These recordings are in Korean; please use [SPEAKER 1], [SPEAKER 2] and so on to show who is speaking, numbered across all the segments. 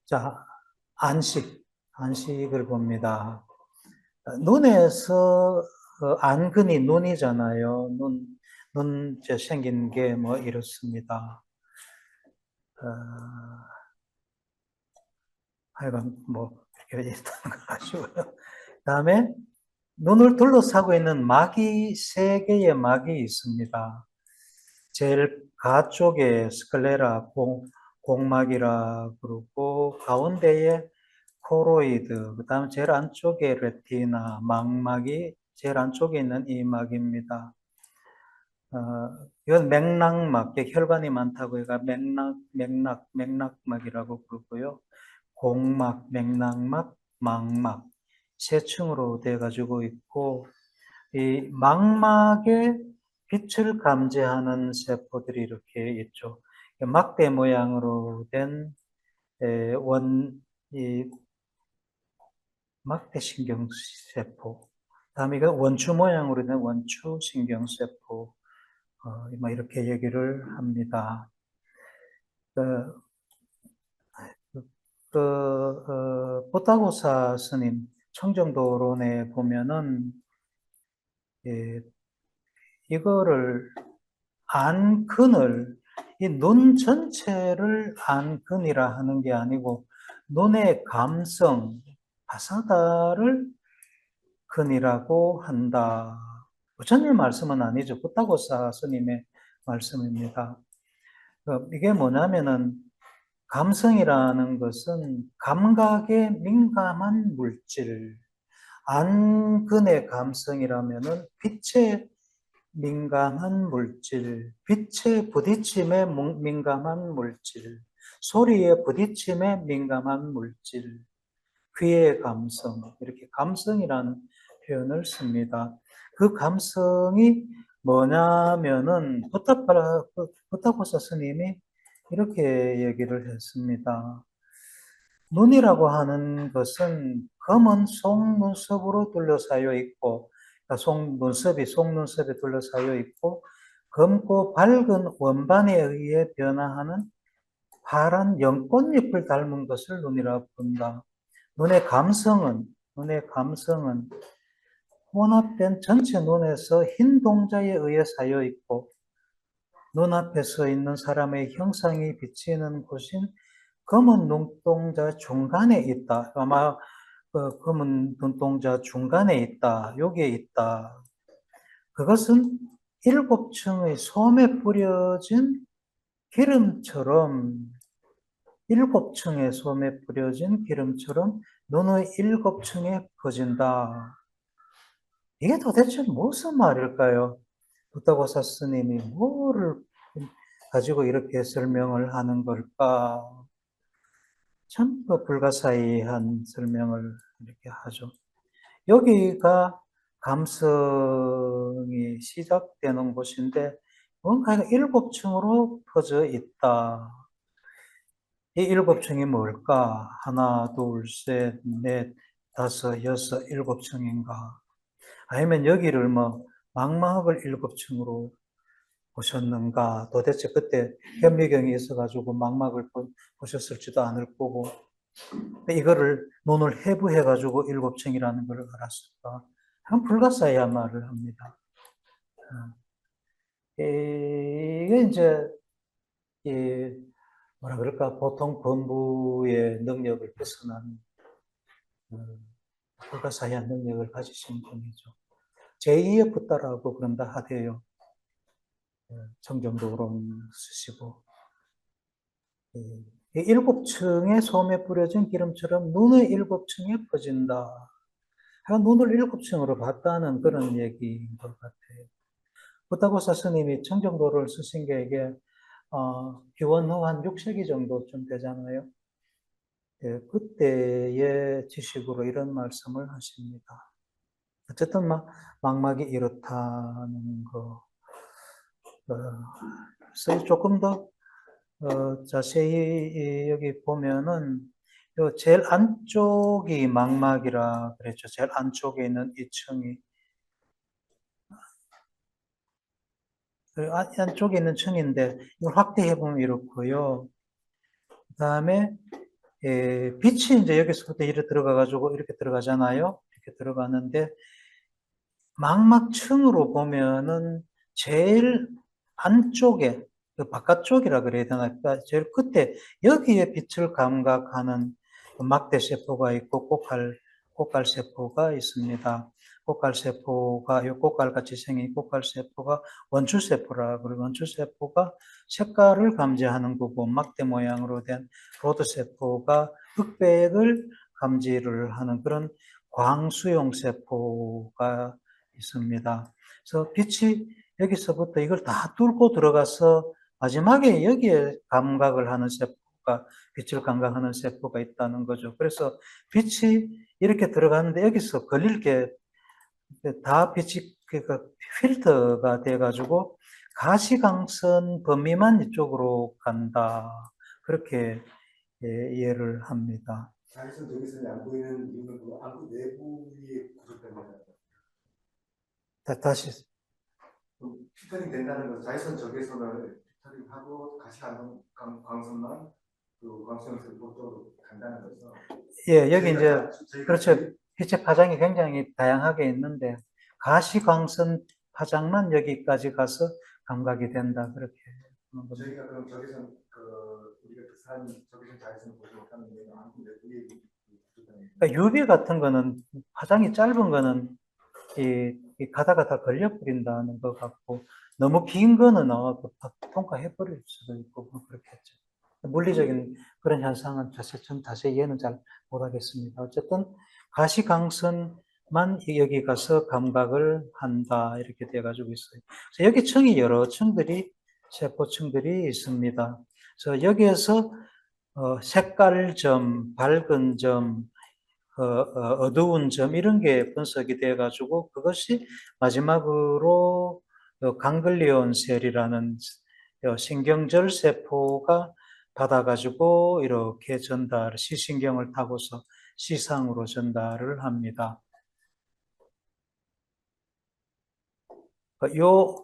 [SPEAKER 1] 자, 안식을 봅니다. 눈에서 안근이 눈이잖아요. 이제 생긴 게 뭐 이렇습니다. 어, 하여간 뭐 이렇게 있다는 걸 아시고요. 다음에 눈을 둘러싸고 있는 세 개의 막이 있습니다. 제일 가쪽에 스클레라 공막이라 그러고 가운데에 코로이드, 그다음 제일 안쪽에 레티나 망막이 제일 안쪽에 있는 이 막입니다. 이건 맥락막, 혈관이 많다고 해가 맥락막이라고 부르고요. 공막, 맥락막, 망막 세 층으로 돼 가지고 있고, 이 망막에 빛을 감지하는 세포들이 이렇게 있죠. 막대 모양으로 된 이 막대신경세포. 다음에 이거 원추 모양으로 된 원추신경세포. 뭐 이렇게 얘기를 합니다. 그, 보타고사 스님 청정도론에 보면은, 예, 이거를 안근을, 이 눈 전체를 안근이라 하는 게 아니고, 눈의 감성, 바사다를 근이라고 한다. 부처님 말씀은 아니죠. 부타고사 스님의 말씀입니다. 이게 뭐냐면은, 감성이라는 것은 감각에 민감한 물질, 안근의 감성이라면은 빛에 민감한 물질, 빛의 부딪힘에 민감한 물질, 소리의 부딪힘에 민감한 물질, 귀의 감성, 이렇게 감성이라는 표현을 씁니다. 그 감성이 뭐냐면은 부타고사 스님이 이렇게 얘기를 했습니다. 눈이라고 하는 것은 검은 속눈썹으로 둘러싸여 있고, 그러니까 속눈썹이 둘러싸여 있고, 검고 밝은 원반에 의해 변화하는 파란 연꽃잎을 닮은 것을 눈이라고 본다. 눈의 감성은 혼합된 전체 눈에서 흰 동자에 의해 쌓여 있고, 눈앞에 서 있는 사람의 형상이 비치는 곳인 검은 눈동자 중간에 있다. 아마 그 검은 눈동자 중간에 있다. 여기에 있다. 그것은 일곱 층의 솜에 뿌려진 기름처럼, 일곱 층의 솜에 뿌려진 기름처럼 눈의 일곱 층에 퍼진다. 이게 도대체 무슨 말일까요? 부타고사 스님이 뭐를 가지고 이렇게 설명을 하는 걸까? 참 불가사의한 설명을 이렇게 하죠. 여기가 감성이 시작되는 곳인데 뭔가 일곱 층으로 퍼져 있다. 이 일곱 층이 뭘까? 하나, 둘, 셋, 넷, 다섯, 여섯, 일곱 층인가? 아니면 여기를 뭐 망막을 일곱 층으로 보셨는가? 도대체 그때 현미경이 있어가지고 망막을 보셨을지도 않을 거고, 이거를 논을 해부해가지고 일곱 층이라는 걸 알았을까? 한 불가사의한 말을 합니다. 이게 이제, 이 뭐라 그럴까, 보통 범부의 능력을 벗어난 불가사의한 능력을 가지신 분이죠. 제2의 붓다라고 그런다 하대요. 정정도론 쓰시고. 일곱 층의 솜에 뿌려진 기름처럼 눈의 일곱 층에 퍼진다. 눈을 일곱 층으로 봤다는 그런 얘기인 것 같아요. 부타고사 스님이 청정도를 쓰신 게 이게 기원 후 한 6세기 정도쯤 되잖아요. 예, 그때의 지식으로 이런 말씀을 하십니다. 어쨌든 망막이 이렇다는 거. 그래서 조금 더 자세히 여기 보면은 요 제일 안쪽이 망막이라 그랬죠. 제일 안쪽에 있는 이 층이. 안쪽에 있는 층인데 이걸 확대해 보면 이렇고요. 그다음에 빛이 이제 여기서부터 이렇게 들어가가지고 이렇게 들어가잖아요. 이렇게 들어가는데 망막층으로 보면은 제일 안쪽에 그 바깥쪽이라 그래야 되나? 그러니까 제일 끝에 여기에 빛을 감각하는 그 막대세포가 있고 꽃갈세포가 있습니다. 꽃갈세포가 요 꽃갈같이 생긴 꽃갈세포가 원추세포라 그러고 원추세포가 색깔을 감지하는 거고 막대 모양으로 된 로드세포가 흑백을 감지를 하는 그런 광수용 세포가 있습니다. 그래서 빛이 여기서부터 이걸 다 뚫고 들어가서 마지막에 여기에 감각을 하는 세포가 빛을 감각하는 세포가 있다는 거죠. 그래서 빛이 이렇게 들어가는데 여기서 걸릴 게 다 빛이 그러니까 필터가 돼가지고 가시광선 범위만 이쪽으로 간다. 그렇게 이해를 합니다.
[SPEAKER 2] 자외선 저기서는 안 보이는 이유는 그 안구 내부의 구조 때문에.
[SPEAKER 1] 다시
[SPEAKER 2] 필터링 된다는 것은 자외선 적외선을 필터링하고 가시광선만 그 광선에서 보쪽으로 간다는 거죠.
[SPEAKER 1] 예, 여기 이제 그렇죠. 빛의 파장이 굉장히 다양하게 있는데 가시광선 파장만 여기까지 가서 감각이 된다 그렇게.
[SPEAKER 2] 저희가 그럼 적외선 우리가 그 사람 적외선 자외선 보지 못하는 게 안구 내부의
[SPEAKER 1] 그러니까 UV 같은 거는 파장이 짧은 거는 이 가다가 다 걸려버린다는 것 같고 너무 긴 거는 통과해 버릴 수도 있고 그렇겠죠. 물리적인 그런 현상은 전 자세히 이해는 잘 못하겠습니다. 어쨌든 가시광선만 여기 가서 감각을 한다 이렇게 돼가지고 있어요. 그래서 여기 층이 여러 층들이 세포층들이 있습니다. 그래서 여기에서 색깔점, 밝은 점, 어두운 점 이런 게 분석이 돼 가지고 그것이 마지막으로 강글리온 셀이라는 신경절 세포가 받아 가지고 이렇게 시신경을 타고서 시상으로 전달을 합니다. 요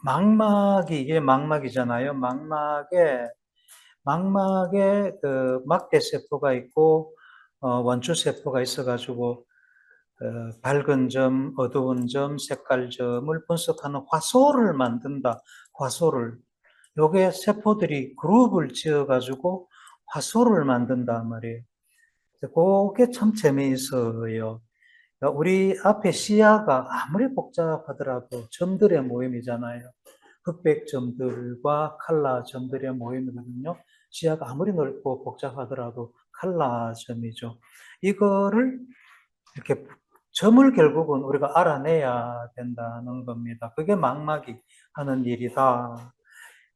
[SPEAKER 1] 망막이 이게 망막이잖아요. 망막에 그 막대 세포가 있고 원추 세포가 있어가지고 밝은 점, 어두운 점, 색깔점을 분석하는 화소를 만든다. 화소를. 요게 세포들이 그룹을 지어가지고 화소를 만든다 말이에요. 그게 참 재미있어요. 우리 앞에 시야가 아무리 복잡하더라도 점들의 모임이잖아요. 흑백 점들과 칼라 점들의 모임이거든요. 시야가 아무리 넓고 복잡하더라도 칼라 점이죠. 이거를 이렇게 점을 결국은 우리가 알아내야 된다는 겁니다. 그게 망막이 하는 일이다.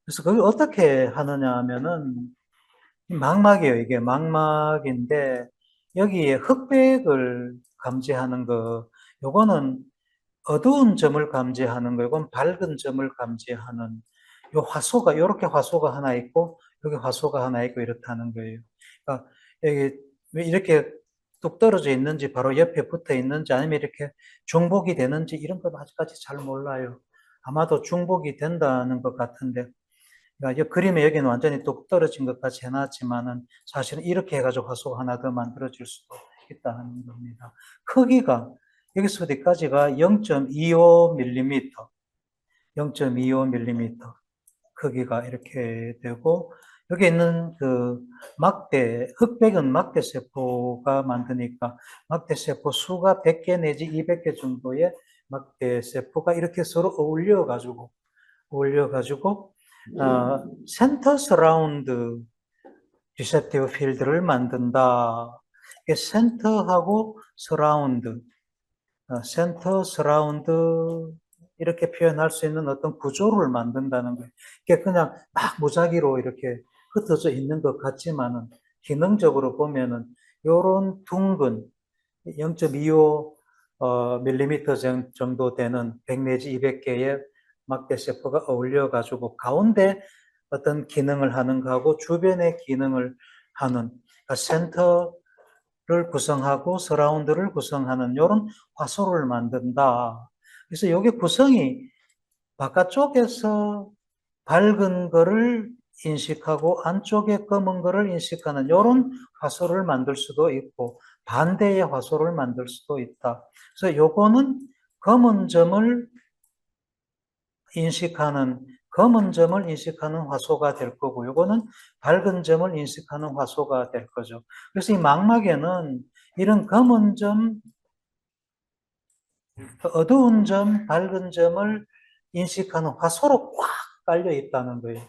[SPEAKER 1] 그래서 그걸 어떻게 하느냐 하면은 망막이에요. 이게 망막인데 여기에 흑백을 감지하는 거, 요거는 어두운 점을 감지하는 거, 이건 밝은 점을 감지하는 요 화소가 이렇게 화소가 하나 있고 여기 화소가 하나 있고 이렇다는 거예요. 그러니까 여기 왜 이렇게 뚝 떨어져 있는지 바로 옆에 붙어 있는지 아니면 이렇게 중복이 되는지 이런 건 아직까지 잘 몰라요. 아마도 중복이 된다는 것 같은데 그러니까 그림에 여기는 완전히 뚝 떨어진 것 같이 해놨지만은 사실은 이렇게 해가지고 화소가 하나 더 만들어질 수도 있다는 겁니다. 크기가 여기서부터 여기까지가 0.25mm, 0.25mm 크기가 이렇게 되고 여기 있는 그 흑백은 막대세포가 만드니까 막대세포 수가 100개 내지 200개 정도의 막대세포가 이렇게 서로 어울려가지고 센터 서라운드 리셉티브 필드를 만든다. 센터하고 서라운드, 센터 서라운드 이렇게 표현할 수 있는 어떤 구조를 만든다는 거예요. 이게 그냥 막 무작위로 이렇게 흩어져 있는 것 같지만은 기능적으로 보면은 요런 둥근 0.25 밀리미터 정도 되는 100 내지 200개의 막대세포가 어울려가지고 가운데 어떤 기능을 하는 거하고 주변의 기능을 하는 그러니까 센터를 구성하고 서라운드를 구성하는 이런 화소를 만든다. 그래서 이게 구성이 바깥쪽에서 밝은 거를 인식하고 안쪽에 검은 거를 인식하는 이런 화소를 만들 수도 있고 반대의 화소를 만들 수도 있다. 그래서 요거는 검은 점을 인식하는 화소가 될 거고 요거는 밝은 점을 인식하는 화소가 될 거죠. 그래서 이 망막에는 이런 검은 점, 어두운 점, 밝은 점을 인식하는 화소로 꽉 깔려 있다는 거예요.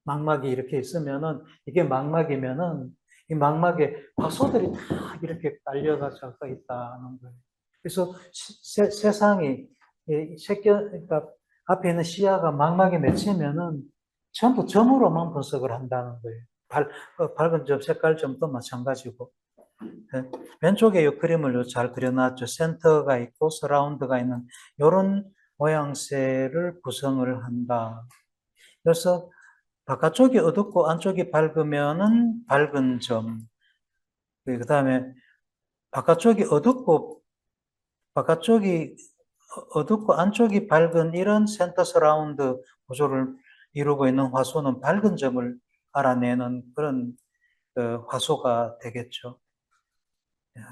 [SPEAKER 1] 망막이 이렇게 있으면은, 이게 망막이면은, 이 망막에 화소들이 다 이렇게 깔려가지고 있다는 거예요. 그래서 세상이, 그러니까 앞에 있는 시야가 망막에 맺히면은 전부 점으로만 분석을 한다는 거예요. 밝은 점, 색깔 점도 마찬가지고. 네. 왼쪽에 이 그림을 잘 그려놨죠. 센터가 있고 서라운드가 있는 이런 모양새를 구성을 한다. 그래서 바깥쪽이 어둡고 안쪽이 밝으면은 밝은 점. 그 다음에 바깥쪽이 어둡고 안쪽이 밝은 이런 센터 서라운드 구조를 이루고 있는 화소는 밝은 점을 알아내는 그런 화소가 되겠죠.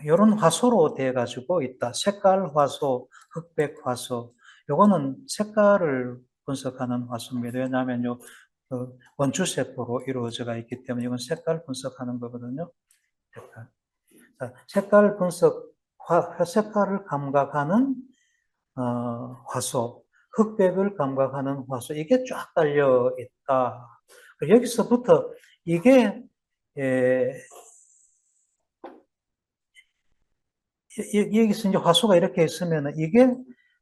[SPEAKER 1] 이런 화소로 돼 가지고 있다. 색깔 화소, 흑백 화소. 요거는 색깔을 분석하는 화소입니다. 왜냐하면 원주세포로 이루어져 있기 때문에 이건 색깔 분석하는 거거든요. 색깔. 자, 색깔 분석, 색깔을 감각하는 화소, 흑백을 감각하는 화소, 이게 쫙 달려 있다. 여기서부터 이게 여기서 이제 화소가 이렇게 있으면 이게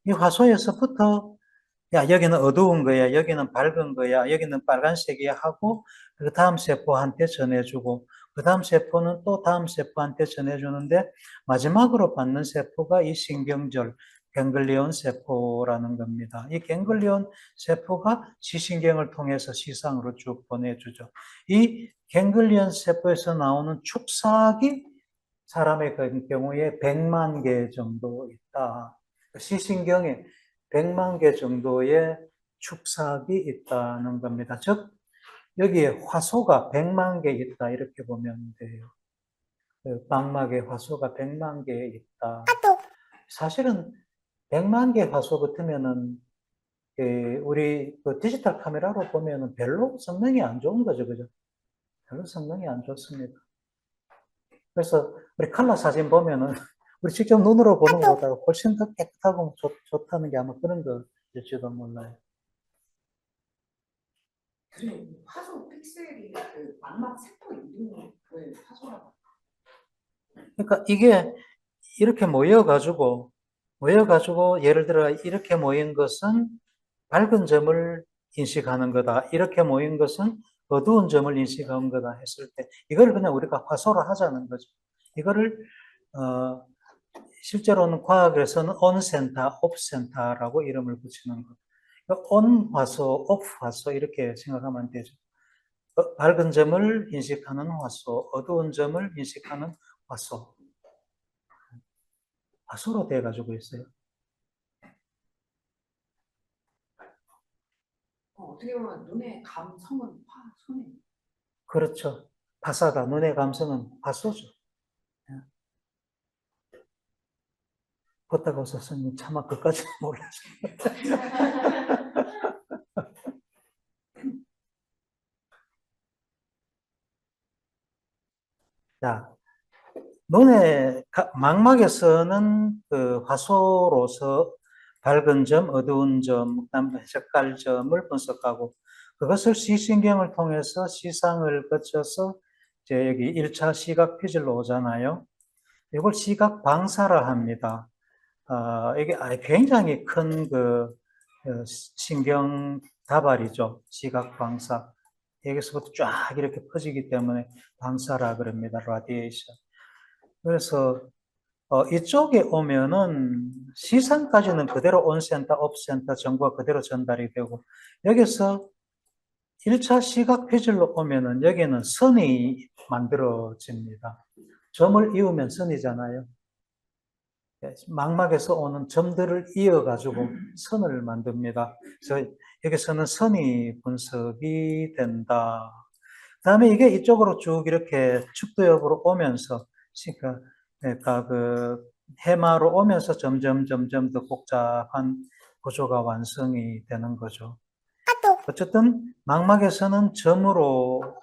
[SPEAKER 1] 이 화소에서부터 야 여기는 어두운 거야, 여기는 밝은 거야, 여기는 빨간색이야 하고 그 다음 세포한테 전해주고 그 다음 세포는 또 다음 세포한테 전해주는데 마지막으로 받는 세포가 이 신경절 갱글리온 세포라는 겁니다. 이 갱글리온 세포가 지신경을 통해서 시상으로 쭉 보내주죠. 이 갱글리온 세포에서 나오는 축삭이 사람의 경우에 100만 개 정도 있다. 시신경에 100만 개 정도의 축삭이 있다는 겁니다. 즉, 여기에 화소가 100만 개 있다. 이렇게 보면 돼요. 망막에 화소가 100만 개 있다. 사실은 100만 개 화소 같으면은 우리 디지털 카메라로 보면은 별로 성능이 안 좋은 거죠. 그죠? 별로 성능이 안 좋습니다. 그래서 우리 칼라 사진 보면은 우리 직접 눈으로 보는 것보다 훨씬 더 깨끗하고 좋다는 게 아마 그런 거일지도 몰라요.
[SPEAKER 3] 그래, 화소 픽셀이 그 망막 세포 이름을 화소라고.
[SPEAKER 1] 그러니까 이게 이렇게 모여가지고 예를 들어 이렇게 모인 것은 밝은 점을 인식하는 거다. 이렇게 모인 것은 어두운 점을 인식하는 거다 했을 때 이걸 그냥 우리가 화소로 하자는 거죠. 이거를 실제로는 과학에서는 온센터, 옵센터라고 이름을 붙이는 거. 온 화소, 옵 화소 이렇게 생각하면 되죠. 밝은 점을 인식하는 화소, 어두운 점을 인식하는 화소. 화소로 돼 가지고 있어요.
[SPEAKER 3] 어떻게 보면 눈의 감성은 화소네.
[SPEAKER 1] 그렇죠. 화사다. 눈의 감성은 화소죠. 걷다가 선생님 차마 그까지 몰랐어요. 자, 눈의 망막에서는 그 화소로서 밝은 점, 어두운 점, 그다음에 색깔 점을 분석하고 그것을 시신경을 통해서 시상을 거쳐서 이제 여기 1차 시각 피질로 오잖아요. 이걸 시각 방사라 합니다. 이게 굉장히 큰 신경 다발이죠. 시각 방사. 여기서부터 쫙 이렇게 퍼지기 때문에 방사라 그럽니다. 라디에이션. 그래서 이쪽에 오면은 시상까지는 그대로 온센터, 업센터 정보가 그대로 전달이 되고 여기서 1차 시각 피질로 오면은 여기는 선이 만들어집니다. 점을 이으면 선이잖아요. 망막에서 오는 점들을 이어가지고 선을 만듭니다. 그래서 여기서는 선이 분석이 된다. 그다음에 이게 이쪽으로 쭉 이렇게 축도역으로 오면서, 그러니까 그 해마로 오면서 점점 더 복잡한 구조가 완성이 되는 거죠. 어쨌든 망막에서는 점으로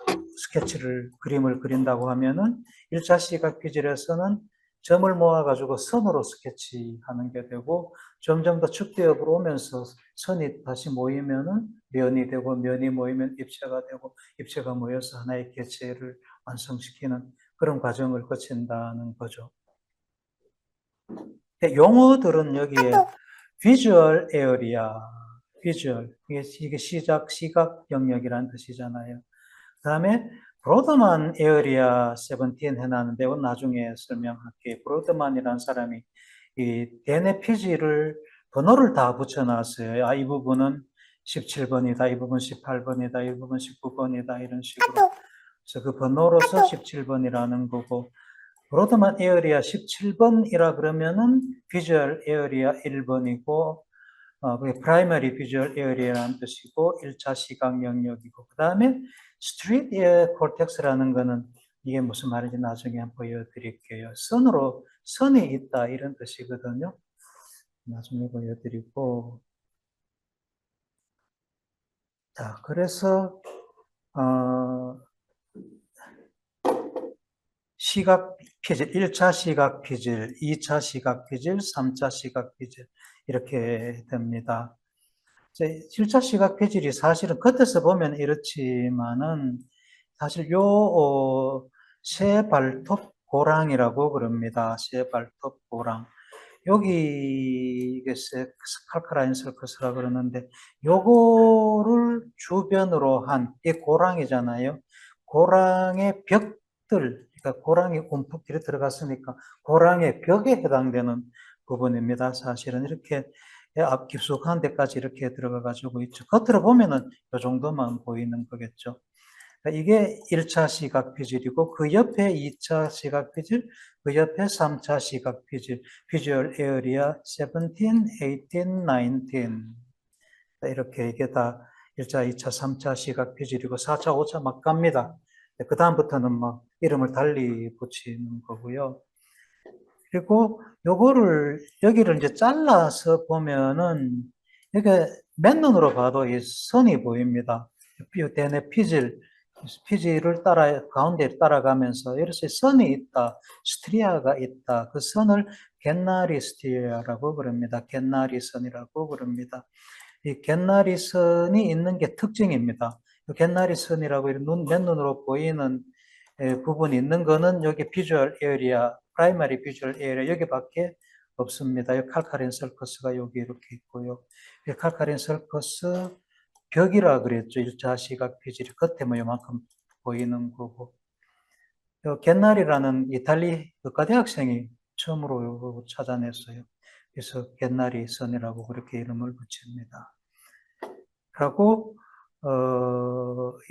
[SPEAKER 1] 그림을 그린다고 하면은 1차 시각 피질에서는 점을 모아가지고 선으로 스케치하는 게 되고, 점점 더 축대역으로 오면서 선이 다시 모이면은 면이 되고, 면이 모이면 입체가 되고, 입체가 모여서 하나의 개체를 완성시키는 그런 과정을 거친다는 거죠. 용어들은 여기에 비주얼 에어리아, 비주얼, 이게 시각 영역이라는 뜻이잖아요. 그 다음에 브로드만 에어리아 17 해놨는데, 이건 나중에 설명할게요. 브로드만이라는 사람이 이 대뇌 피지를 번호를 다 붙여놨어요. 아, 이 부분은 17번이다, 이 부분 18번이다, 이 부분 19번이다, 이런 식으로. 그래서 그 번호로서 17번이라는 거고, 브로드만 에어리아 17번이라 그러면은 비주얼 에어리아 1번이고, 그게 프라이머리 비주얼 에어리아라는 뜻이고, 1차 시각 영역이고, 그 다음에 스트리트 에어 콜텍스라는 거는 이게 무슨 말인지 나중에 한번 보여드릴게요. 선이 있다, 이런 뜻이거든요. 나중에 보여드리고. 자, 그래서, 시각 피질, 1차 시각 피질, 2차 시각 피질, 3차 시각 피질, 이렇게 됩니다. 1차 시각 피질이 사실은 겉에서 보면 이렇지만은, 사실 새 발톱 고랑이라고 그럽니다. 새 발톱 고랑. 여기 이게 칼카라인 서커스라 그러는데, 요거를 주변으로 한 이 고랑이잖아요. 고랑의 벽들, 그러니까 고랑이 움푹 들어갔으니까 고랑의 벽에 해당되는 부분입니다. 사실은 이렇게 앞 깊숙한 데까지 이렇게 들어가 가지고 있죠. 겉으로 보면은 이 정도만 보이는 거겠죠. 이게 1차 시각 피질이고, 그 옆에 2차 시각 피질, 그 옆에 3차 시각 피질, 비주얼 에어리아 17, 18, 19. 이렇게 이게 다 1차, 2차, 3차 시각 피질이고, 4차, 5차 막 갑니다. 그 다음부터는 막 이름을 달리 붙이는 거고요. 그리고 여기를 이제 잘라서 보면은, 이게 맨눈으로 봐도 이 선이 보입니다. 대뇌 피질을 가운데 따라가면서 이렇게 선이 있다, 스트리아가 있다. 그 선을 겟나리 스트리아라고 그럽니다. 겟나리 선이라고 그럽니다. 이 겟나리 선이 있는 게 특징입니다. 겟나리 선이라고 맨눈으로 보이는 부분이 있는 거는 여기 비주얼 에어리아, 프라이머리 비주얼 에어리아 여기밖에 없습니다. 이 칼카린 설커스가 여기 이렇게 있고요. 이 칼카린 설커스 벽이라 그랬죠. 1차 시각 피질이 겉에 뭐 요만큼 보이는 거고. 겟나리라는 이탈리 의과대학생이 처음으로 찾아냈어요. 그래서 겟나리 선이라고 그렇게 이름을 붙입니다. 그리고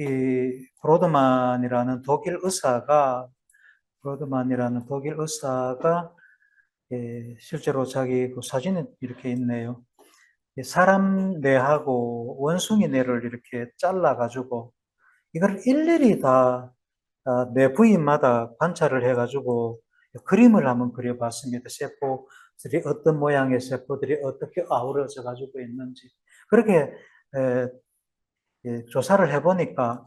[SPEAKER 1] 이 브로드만이라는 독일 의사가 실제로 자기 그 사진이 이렇게 있네요. 사람 뇌하고 원숭이 뇌를 이렇게 잘라가지고 이걸 일일이 다 뇌 부위마다 관찰을 해가지고 그림을 한번 그려봤습니다. 세포들이 어떤 모양의 세포들이 어떻게 아우러져 가지고 있는지. 그렇게 조사를 해보니까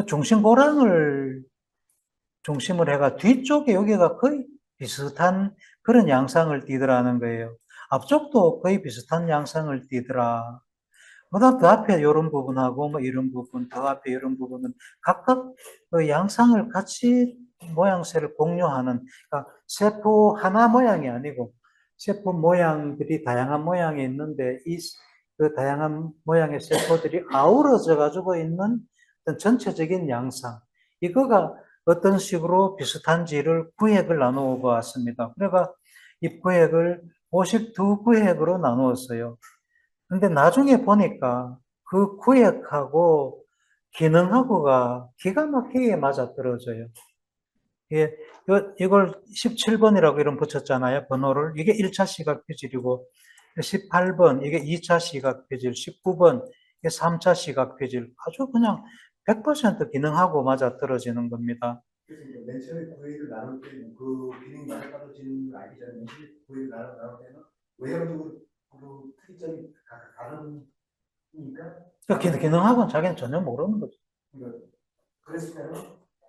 [SPEAKER 1] 중심고랑을 중심으로 해가 뒤쪽에 여기가 거의 비슷한 그런 양상을 띠더라는 거예요. 앞쪽도 거의 비슷한 양상을 띠더라. 그다음 그 앞에 이런 부분하고 뭐 이런 부분, 더 앞에 이런 부분은 각각 그 양상을 같이 모양새를 공유하는, 그러니까 세포 하나 모양이 아니고 세포 모양들이 다양한 모양이 있는데 그 다양한 모양의 세포들이 아우러져 가지고 있는 어떤 전체적인 양상, 이거가 어떤 식으로 비슷한지를 구획을 나누어 보았습니다. 그래가 이 구획을 52구획으로 나누었어요. 근데 나중에 보니까 그 구획하고 기능하고가 기가 막히게 맞아떨어져요. 예, 이걸 17번이라고 이름 붙였잖아요, 번호를. 이게 1차 시각 피질이고, 18번, 이게 2차 시각 피질, 19번, 이게 3차 시각 표질 아주 그냥 100% 기능하고 맞아 떨어지는 겁니다.
[SPEAKER 2] 그래서 이제 맨 처음에 구획을 나눌 때는 그 기능이 맞아떨어지는 걸 알기 전에 맨 처음에 구획을 나눌 때는 외형적으로 특이점이 다르니까
[SPEAKER 1] 그러니까 기능하고는 자기는 전혀 모르는 거죠.
[SPEAKER 2] 그랬을 때는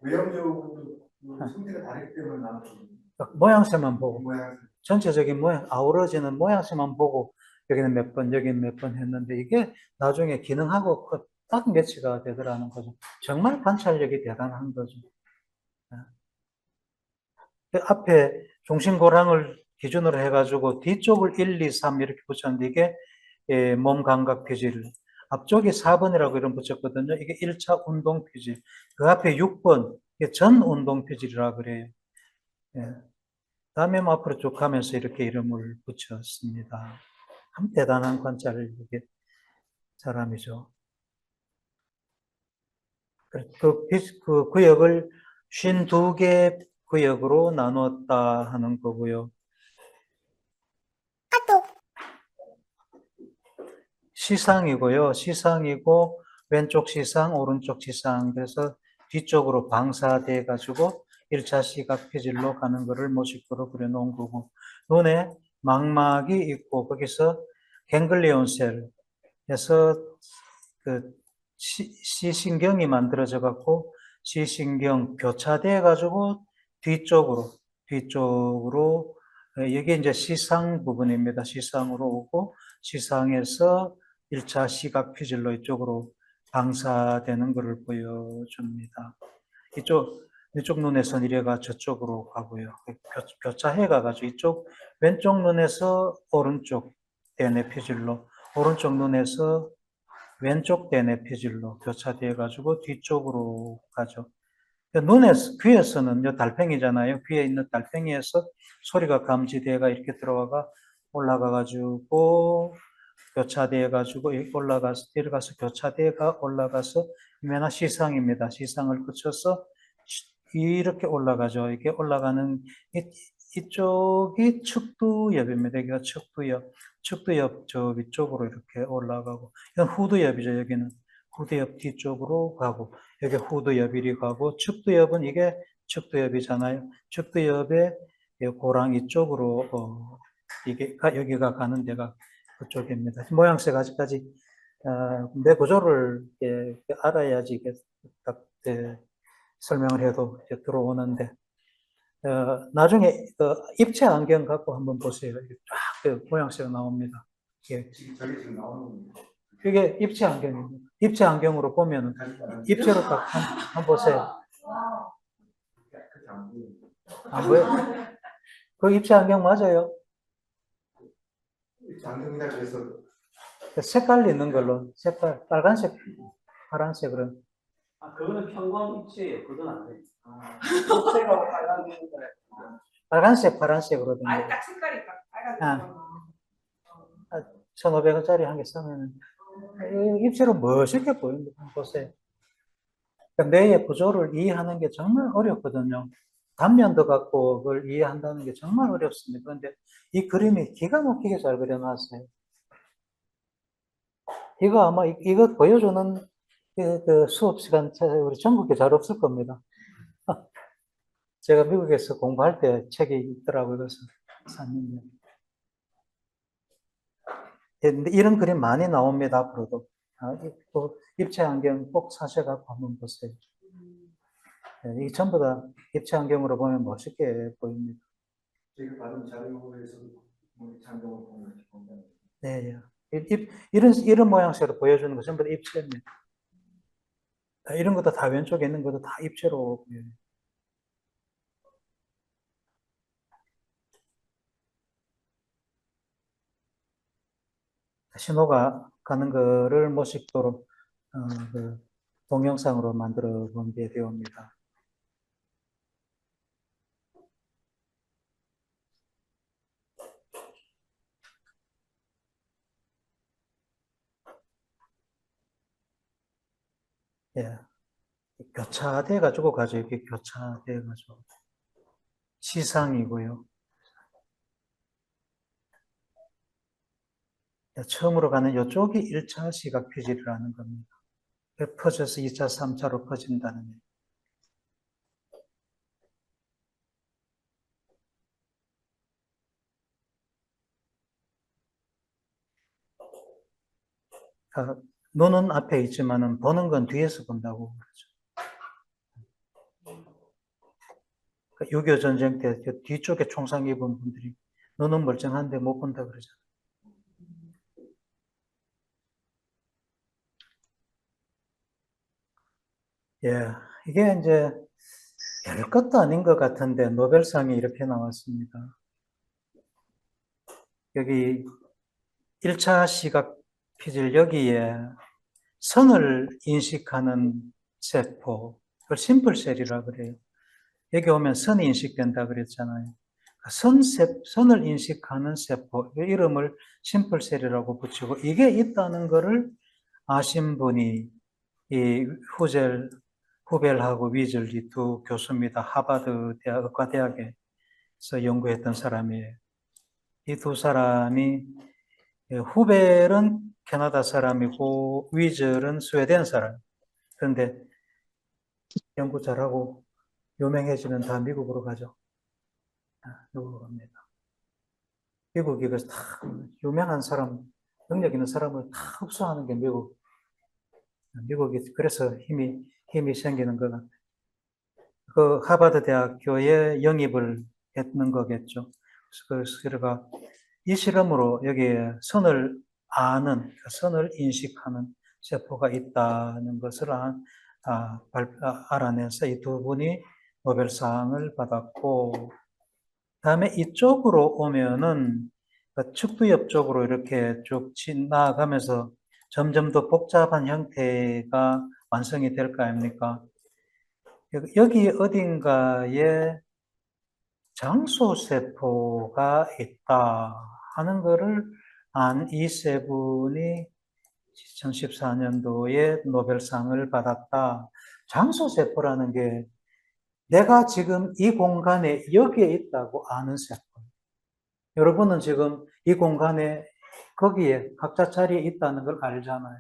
[SPEAKER 2] 외형적으로 형태가 다르기 때문에 나는
[SPEAKER 1] 그러니까 모양새만 보고
[SPEAKER 2] 모양
[SPEAKER 1] 전체적인 모양 아우러지는 모양새만 보고 여기는 몇 번, 여기는 몇 번 했는데 이게 나중에 기능하고 딱 매치가 되더라는 거죠. 정말 관찰력이 대단한 거죠. 그 앞에 중심고랑을 기준으로 해가지고 뒤쪽을 1, 2, 3 이렇게 붙였는데 이게 몸 감각 표질, 앞쪽에 4번이라고 이름 붙였거든요. 이게 1차 운동 표질, 그 앞에 6번 이게 전 운동 표질이라고 그래요. 예. 다음에 앞으로 쭉 가면서 이렇게 이름을 붙였습니다. 참 대단한 관찰력의 사람이죠. 그 구역을 52개 구역으로 나누었다 하는 거고요. 시상이고요. 시상이고 왼쪽 시상, 오른쪽 시상. 그래서 뒤쪽으로 방사돼 가지고 1차 시각 표질로 가는 거를 모식으로 그려놓은 거고, 눈에 망막이 있고 거기서 갱글리온 셀에서 그 시신경이 만들어져 갖고 시신경 교차돼 가지고 뒤쪽으로 이게 이제 시상 부분입니다. 시상으로 오고 시상에서 1차 시각 표질로 이쪽으로 방사되는 것을 보여줍니다. 이쪽 눈에선 이래가 저쪽으로 가고요. 교차해 가가지고 이쪽 왼쪽 눈에서 오른쪽 대뇌 표질로, 오른쪽 눈에서 왼쪽 대뇌 표질로 교차되어 가지고 뒤쪽으로 가죠. 귀에서는 달팽이잖아요. 귀에 있는 달팽이에서 소리가 감지되가 이렇게 들어와가 올라가가지고 교차되어가지고 내려가서 교차되가 올라가서 맨 시상입니다. 시상을 거쳐서 이렇게 올라가죠. 이게 올라가는 이쪽이 측두엽입니다. 여기가 측두엽 저 위쪽으로 이렇게 올라가고, 이건 후두엽이죠. 여기는 후두엽 뒤쪽으로 가고, 여기 후두엽 이리 가고, 측두엽은 이게 측두엽이잖아요. 측두엽의 고랑 이쪽으로 여기가 가는 데가 그쪽입니다. 모양새가 아직까지 내 구조를 알아야지 이게 딱 설명을 해도 들어오는데, 나중에 입체 안경 갖고 한번 보세요. 쫙 모양새가 나옵니다.
[SPEAKER 2] 지금 나오는 겁니다.
[SPEAKER 1] 이게 입체 안경입니다. 입체 안경으로 보면은 입체로 딱 한번 보세요. 안 보여? 그 입체 안경 맞아요?
[SPEAKER 2] 안경이다 그래서
[SPEAKER 1] 색깔 있는 걸로, 색깔 빨간색, 파란색으로.
[SPEAKER 4] 그거는 평광 입체예요. 그건 안 돼. 입체가 빨간색인데.
[SPEAKER 1] 빨간색, 파란색으로 된
[SPEAKER 3] 아니
[SPEAKER 1] 거.
[SPEAKER 3] 딱 색깔이 딱 빨간색.
[SPEAKER 1] 1,500원짜리 한 개 사면 입체로 멋있게 보입니다. 한번 보세요. 그러니까 뇌의 구조를 이해하는 게 정말 어렵거든요. 단면도 갖고 그걸 이해한다는 게 정말 어렵습니다. 그런데 이 그림이 기가 막히게 잘 그려놨어요. 이거 아마 이거 보여주는 그 수업 시간 우리 전국에 잘 없을 겁니다. 제가 미국에서 공부할 때 책이 있더라고요. 그래서 샀는데. 근데 이런 그림 많이 나옵니다. 앞으로도. 입체 안경 꼭 사셔갖고 한번 보세요. 이 전부 다 입체 안경으로 보면 멋있게 보입니다.
[SPEAKER 2] 제가 받은 자료에서 장경을 보면 이렇게 본다는
[SPEAKER 1] 네, 이런 모양새로 보여주는 거 전부 다 입체입니다. 이런 것도 다 왼쪽에 있는 것도 다 입체로 보여요. 신호가 가는 거를 모식도로 그 동영상으로 만들어 본 게 되옵니다. 예. 교차돼 가지고 가죠. 이렇게 교차돼 가지고. 시상이고요. 처음으로 가는 이쪽이 1차 시각 피질이라는 겁니다. 퍼져서 2차, 3차로 퍼진다는 얘기. 눈은 앞에 있지만은 보는 건 뒤에서 본다고 그러죠. 6.25 전쟁 때 뒤쪽에 총상 입은 분들이 눈은 멀쩡한데 못 본다 그러죠. 예, 이게 이제 별것도 아닌 것 같은데 노벨상이 이렇게 나왔습니다. 여기 1차 시각 피질 여기에 선을 인식하는 세포, 그걸 심플셀이라고 그래요. 여기 오면 선이 인식된다 그랬잖아요. 선을 인식하는 세포, 이 이름을 심플셀이라고 붙이고 이게 있다는 것을 아신 분이 이 후벨하고 위즐 이 두 교수입니다. 하버드 대학 의과대학에서 연구했던 사람이에요. 이 두 사람이 후벨은 캐나다 사람이고 위즐은 스웨덴 사람. 그런데 연구 잘하고 유명해지면 다 미국으로 가죠. 미국으로 갑니다. 미국이 그래서 다 유명한 사람, 능력 있는 사람을 다 흡수하는 게 미국이 그래서 힘이 생기는 것 같아요. 그 하버드 대학교에 영입을 했는 거겠죠. 그래서 이 실험으로 여기에 선을 선을 인식하는 세포가 있다는 것을 알아내서 이 두 분이 노벨상을 받았고, 다음에 이쪽으로 오면은 측두 옆쪽으로 이렇게 쭉 나아가면서 점점 더 복잡한 형태가 완성이 될 거 아닙니까? 여기 어딘가에 장소세포가 있다 하는 것을 안 이 세 분이 2014년도에 노벨상을 받았다. 장소세포라는 게 내가 지금 이 공간에 여기에 있다고 아는 세포. 여러분은 지금 이 공간에 거기에 각자 자리에 있다는 걸 알잖아요.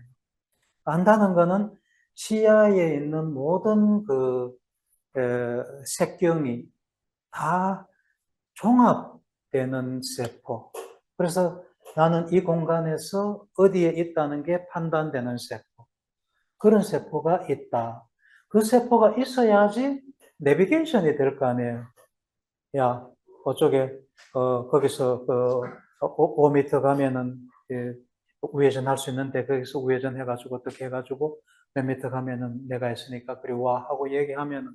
[SPEAKER 1] 안다는 거는 시야에 있는 모든 색경이 다 종합되는 세포. 그래서 나는 이 공간에서 어디에 있다는 게 판단되는 세포. 그런 세포가 있다. 그 세포가 있어야지 내비게이션이 될 거 아니에요. 야, 그쪽에, 거기서, 5m 가면은, 우회전 할 수 있는데, 거기서 우회전 해가지고, 어떻게 해가지고, 몇 미터 가면은 내가 있으니까, 그리 와, 하고 얘기하면은,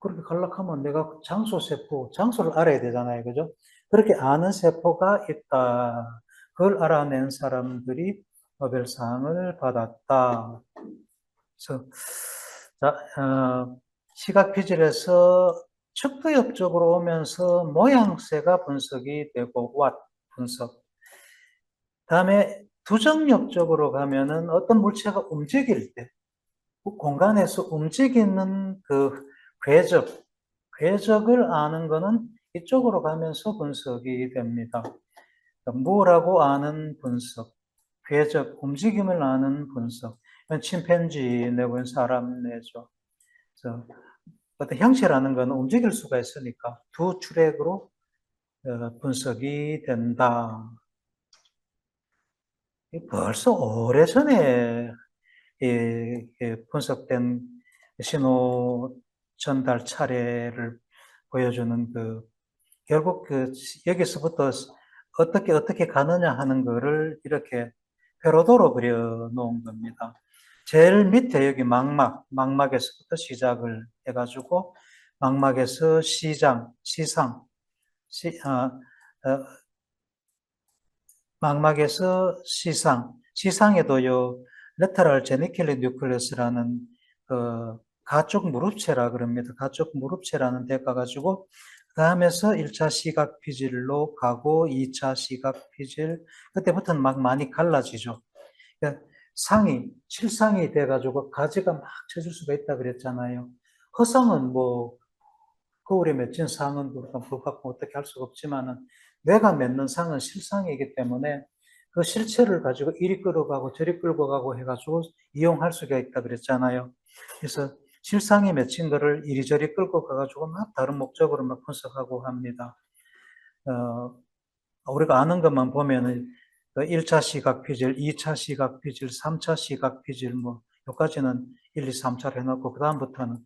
[SPEAKER 1] 그렇게 간락하면 내가 장소를 알아야 되잖아요. 그죠? 그렇게 아는 세포가 있다. 그걸 알아낸 사람들이 노벨상을 받았다. 그래서, 자, 시각 피질에서 척도 옆쪽으로 오면서 모양새가 분석이 되고, 분석. 다음에 두정역 쪽으로 가면은 어떤 물체가 움직일 때, 그 공간에서 움직이는 그 궤적을 아는 거는 이쪽으로 가면서 분석이 됩니다. 뭐라고 아는 분석, 움직임을 아는 분석. 침팬지 내고 사람 내죠. 그래서 어떤 형체라는 건 움직일 수가 있으니까 두 트랙으로 분석이 된다. 벌써 오래전에 분석된 신호 전달 차례를 보여주는 결국 여기서부터 어떻게 가느냐 하는 거를 이렇게 회로도로 그려 놓은 겁니다. 제일 밑에 여기 망막에서부터 시작을 해가지고 망막에서 망막에서 시상에도요 레터럴 제니큘리 뉴클레스라는 가쪽 무릎체라 그럽니다. 가쪽 무릎체라는 데가 가지고 그 다음에서 1차 시각 피질로 가고 2차 시각 피질 그때부터는 막 많이 갈라지죠. 그러니까 실상이 돼가지고 가지가 막 쳐질 수가 있다 그랬잖아요. 허상은 뭐 거울에 맺힌 상은 불가고 어떻게 할 수가 없지만은 뇌가 맺는 상은 실상이기 때문에 그 실체를 가지고 이리 끌어가고 저리 끌고 가고 해가지고 이용할 수가 있다 그랬잖아요. 그래서 실상에 맺힌 거를 이리저리 끌고 가가지고 막 다른 목적으로 막 분석하고 합니다. 우리가 아는 것만 보면은 1차 시각 피질, 2차 시각 피질, 3차 시각 피질, 뭐, 여기까지는 1, 2, 3차를 해놓고, 그다음부터는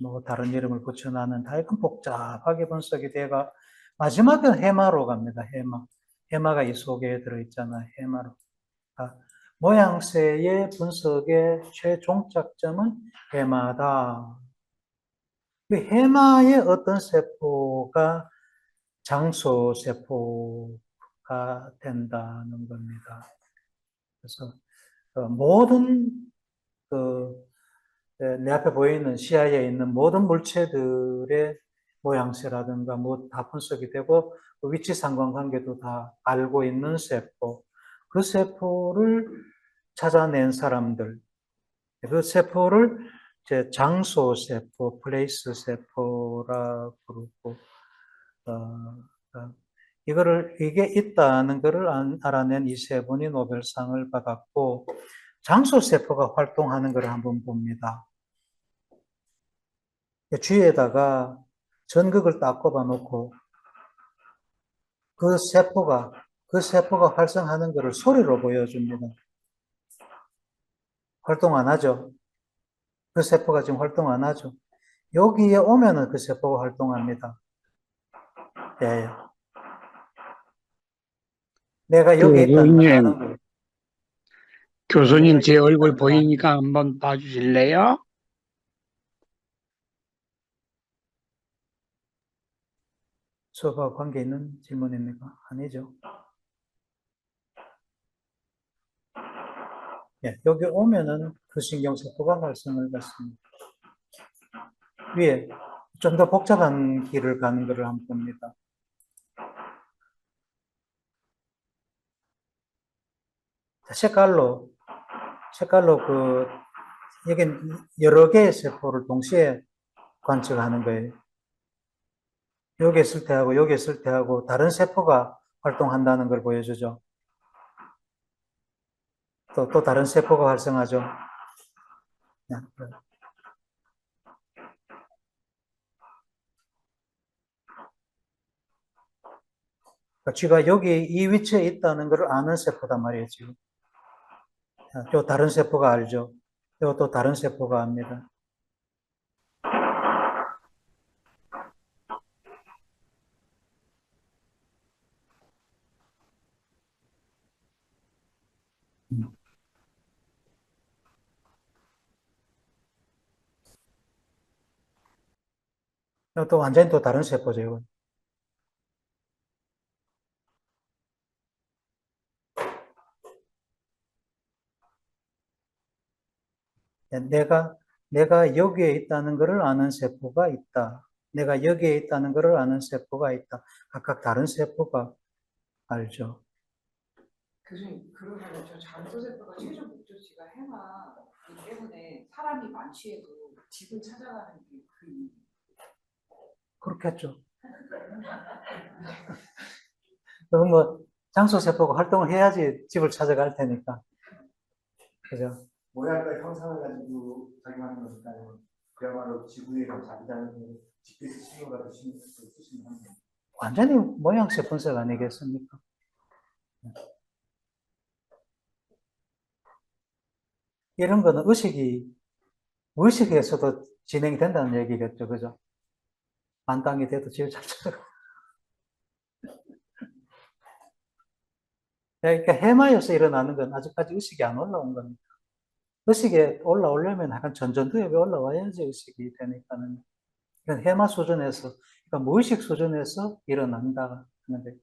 [SPEAKER 1] 뭐, 다른 이름을 붙여놨는 하여간 복잡하게 분석이 돼가, 마지막은 해마로 갑니다, 해마. 해마가 이 속에 들어있잖아요, 해마로. 모양새의 분석의 최종착점은 해마다. 그 해마의 어떤 세포가 장소 세포가 된다는 겁니다. 그래서 모든 내 앞에 보이는 시야에 있는 모든 물체들의 모양새라든가 뭐 다 분석이 되고 그 위치 상관관계도 다 알고 있는 세포, 그 세포를 찾아낸 사람들, 그 세포를 이제 장소 세포, 플레이스 세포라 부르고 이게 있다는 것을 알아낸 이 세 분이 노벨상을 받았고, 장소세포가 활동하는 것을 한번 봅니다. 주위에다가 전극을 딱 꼽아 놓고, 그 세포가 활성하는 것을 소리로 보여줍니다. 활동 안 하죠? 그 세포가 지금 활동 안 하죠? 여기에 오면은 그 세포가 활동합니다. 예. 내가 여기 있다는 걸 아는 거예요.
[SPEAKER 5] 교수님 제 얼굴
[SPEAKER 1] 있다는 걸
[SPEAKER 5] 보이니까 한번 봐주실래요?
[SPEAKER 1] 수업과 관계 있는 질문입니까? 아니죠. 예, 여기 오면은 그 신경세포가 활성을 받습니다. 위에 좀 더 복잡한 길을 가는 것을 한번 봅니다. 색깔로 이게 여러 개의 세포를 동시에 관측하는 거예요. 여기 있을 때하고 여기 있을 때하고 다른 세포가 활동한다는 걸 보여주죠. 또 다른 세포가 활성하죠. 쥐가 여기 이 위치에 있다는 걸 아는 세포단 말이에요, 지금. 또 다른 세포가 알죠. 또 다른 세포가 압니다. 또 완전히 또 다른 세포죠, 이건. 내가 여기에 있다는 것을 아는 세포가 있다. 내가 여기에 있다는 것을 아는 세포가 있다. 각각 다른 세포가 알죠.
[SPEAKER 3] 교수님, 그러면 저 장소세포가 최종 목적지가 해마이기 때문에 사람이 만취해도 집을 찾아가는 게 그 이유.
[SPEAKER 1] 그렇겠죠. 그럼 뭐 장소세포가 활동을 해야지 집을 찾아갈 테니까. 그죠?
[SPEAKER 2] 모양과 형상을 가지고 작용하는 것일까요? 그야말로 지구에 자기장을 집에서 신호라도 쓰시면 합니다.
[SPEAKER 1] 완전히 모양새 분석 아니겠습니까? 이런 거는 의식에서도 진행이 된다는 얘기겠죠. 그죠? 만땅이 돼도 집을 잘 찾아가. 그러니까 해마에서 일어나는 건 아직까지 의식이 안 올라온 겁니다. 의식에 올라오려면 약간 전전두엽에 올라와야지 의식이 되니까는. 그러니까 해마 수준에서, 그러니까 무의식 수준에서 일어난다 하는 거예요.